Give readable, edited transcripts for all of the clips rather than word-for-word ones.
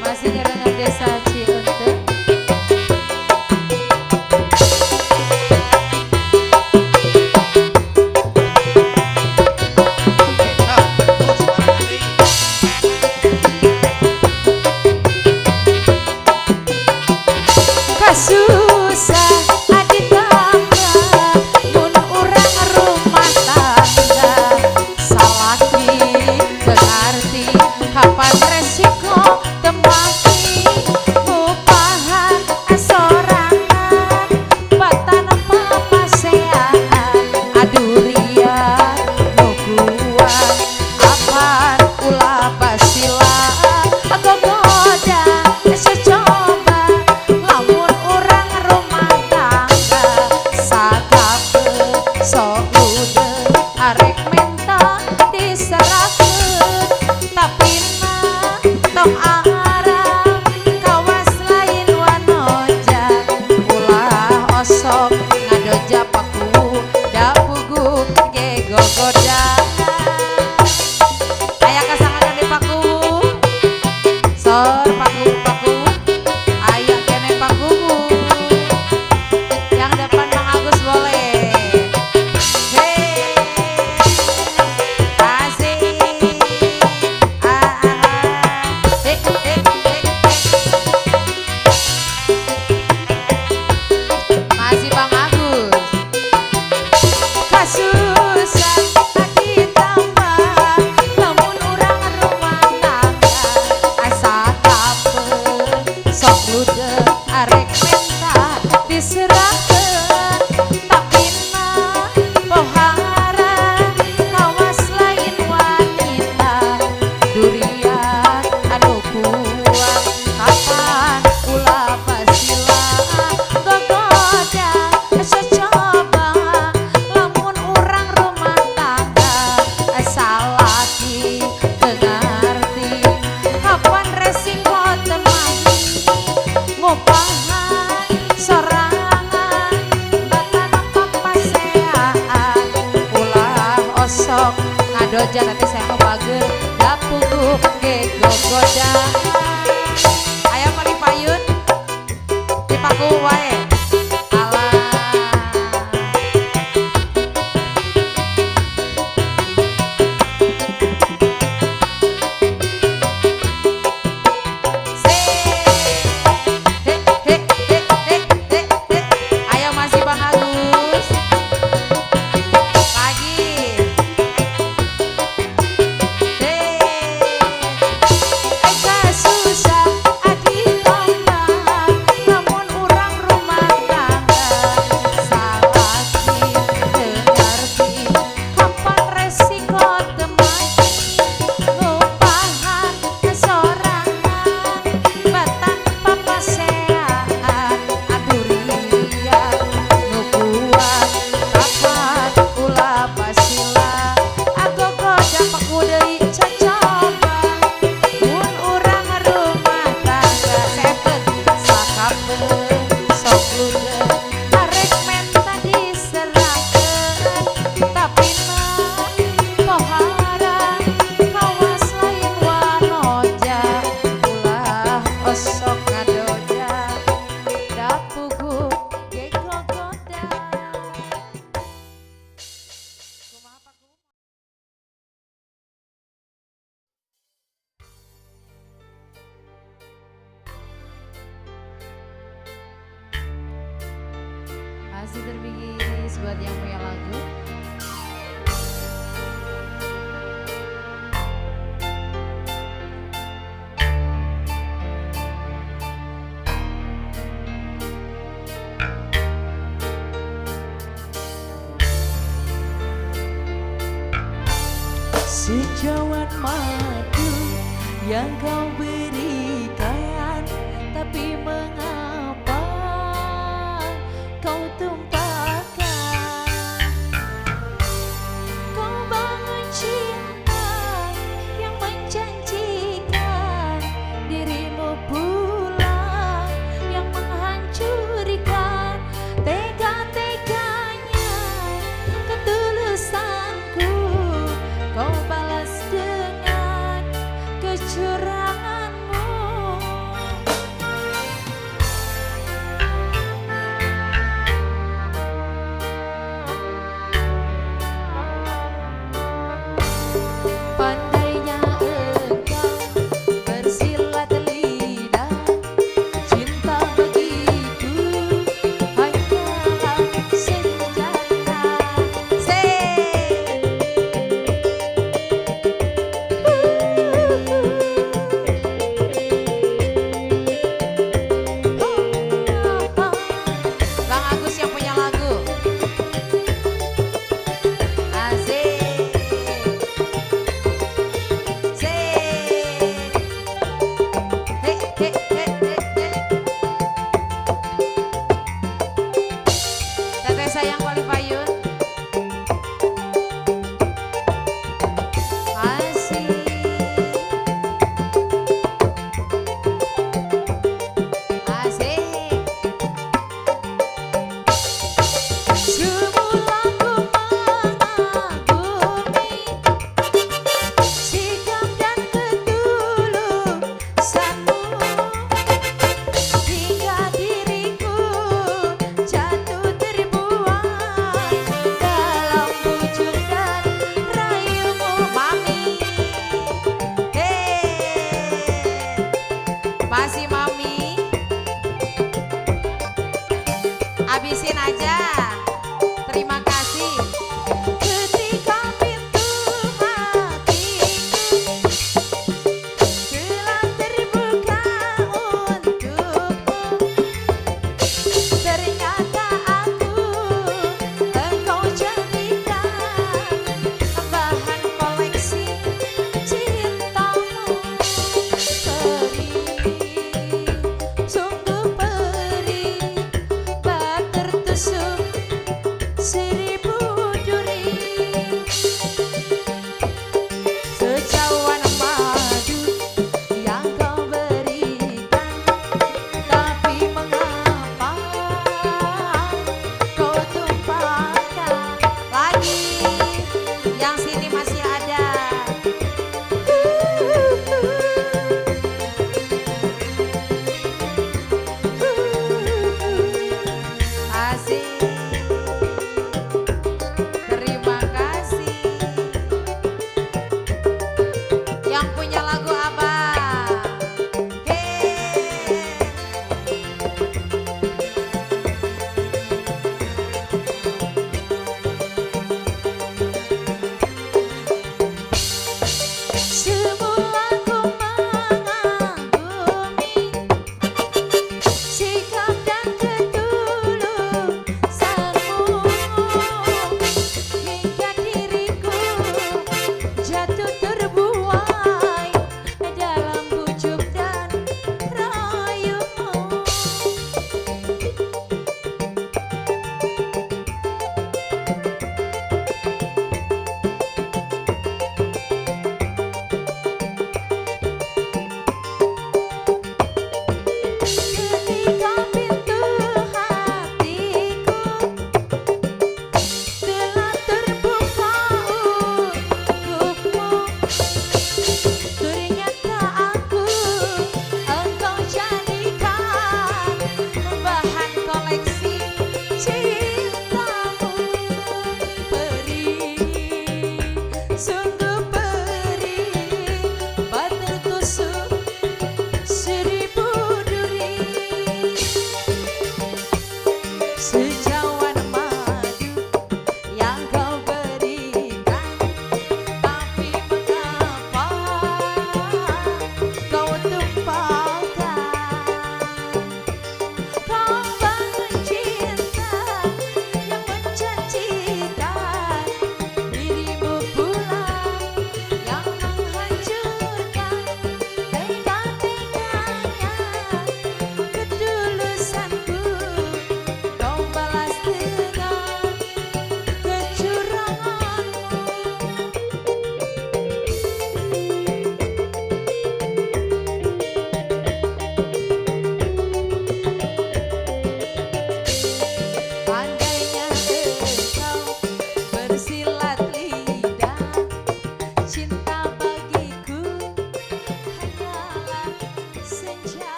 Masih dengan Desa Ciunte. Kasusah aditambah mun urang rumah tangga salaki berarti kapan resiko temaki upahan sorangan batan papasean adurian nuguan apan ulah basila gogoda secoba lamun urang rumah tangga sakape sok ude arek menta diserakeun tapi tong arang kawas lain wanoja ulah osok ngadoja paku dapugu ge gogoda aya kasangakan di paku sor paku aya kene paku yang depan Mang Agus boleh hei asik masih Bang Agus. Kasusah ditambah lamun urang rumah tangga asa tape sok lude arek menta diserahkeun tapi mah pohara kawas lain wanita durian anu kuat kapan ulah basila gogoda secoba lamun urang rumah tangga salaki tengarti kapan resiko temani ngupahan sorangan batan papasean ulah osok ngadoja nanti saya mau bager dapugu ge gogoda aya mali payun dipaku wae alah ayo masih Bang Agus lagi kasusah aditambah lamun urang rumah tangga salaki tengarti kapan resiko temaki ngupahan sorangan batan papasean adurian nukuan kapan ulah basila agogoda paku deui cocoba mun urang rumah tangga sepen sakape sok lude arek menta diserahkeun tapi mah pohara kawas lain wanoja ulah osok ngadoja dapugu ge gogoda kumaha paku. Masih terbingis buat yang punya lagu. Sejauhan madu yang kau berikan, tapi mengapa kau tumpahkan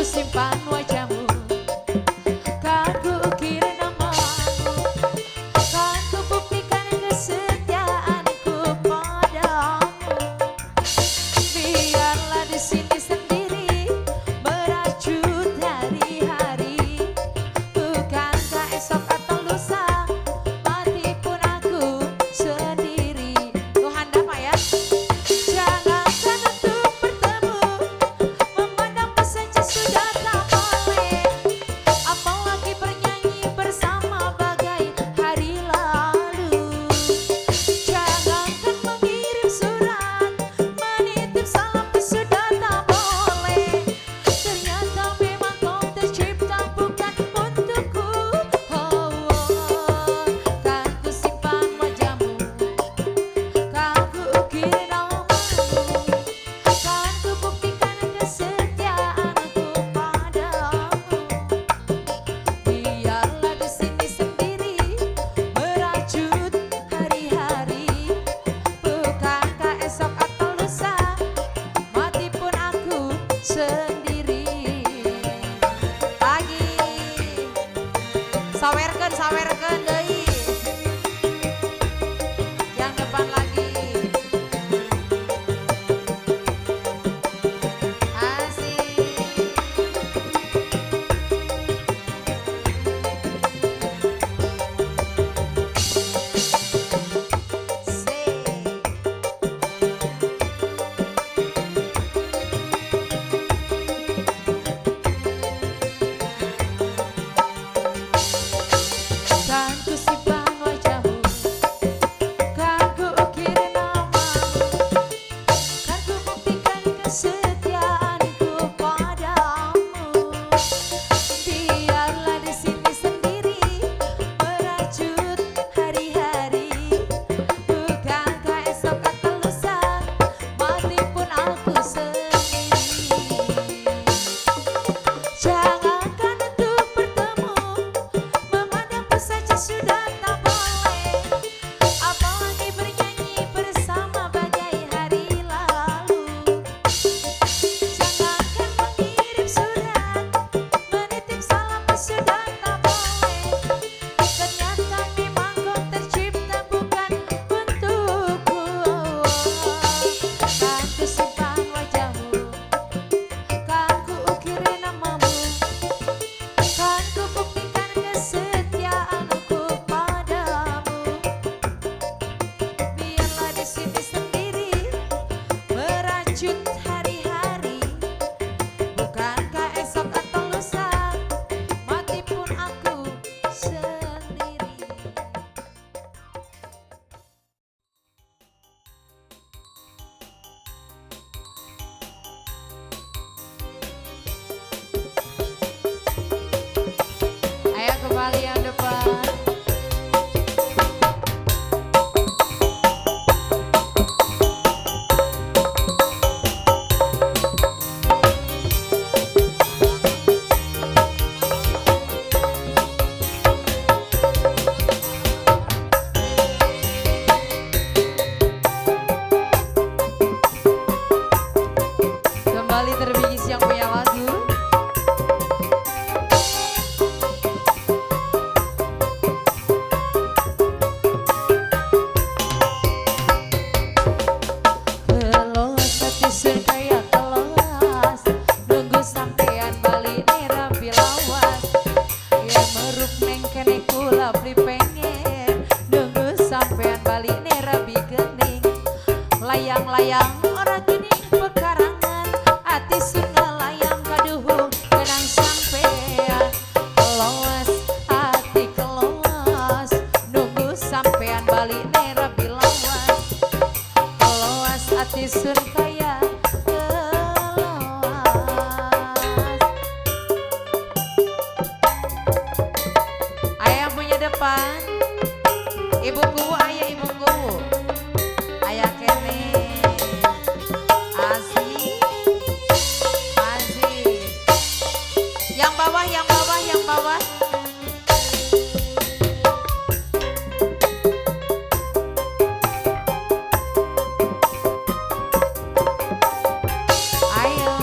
Simpan wajahmu, kan ku ukir namamu, kan ku layang ora gini pekarangan ati sun ngelayang kaduhung genang sampean keloas ati keloas nunggu sampean balik nera bilawas keloas ati sun kaya keloas. Ayah punya depan ibuku ayah ibuku ayah kene asik asik yang bawah yang bawah yang bawah ayo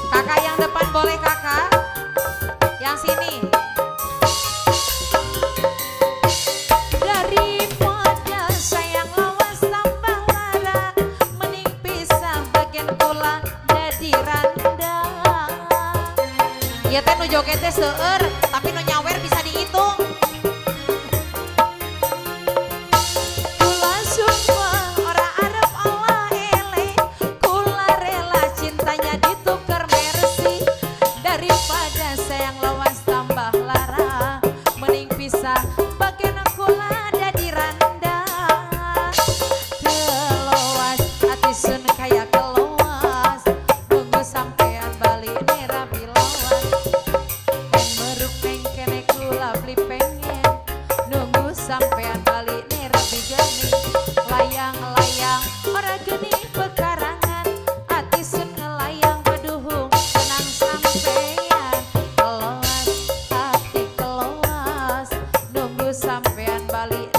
kakak yang depan boleh kakak yang sini. Daripada sayang lawas tambah lara mending pisah bagian kula dadi randa. Ieu teh nu joget teh seueur tapi nu nyawer bisa dihitung. Kula sumpah ora arep Allah ele kula rela cintanya ditukar mercy daripada sayang lawas tambah lara mending pisah bagian kula dadi randa keloas ati sun kaya keloas nunggu sampean balik nera bilawan peng meruk peng kene kula beli pengen nunggu sampean balik nera bigani layang-layang ora geni pekarangan ati sun ngelayang peduhung tenang sampean keloas ati keloas nunggu sampean balik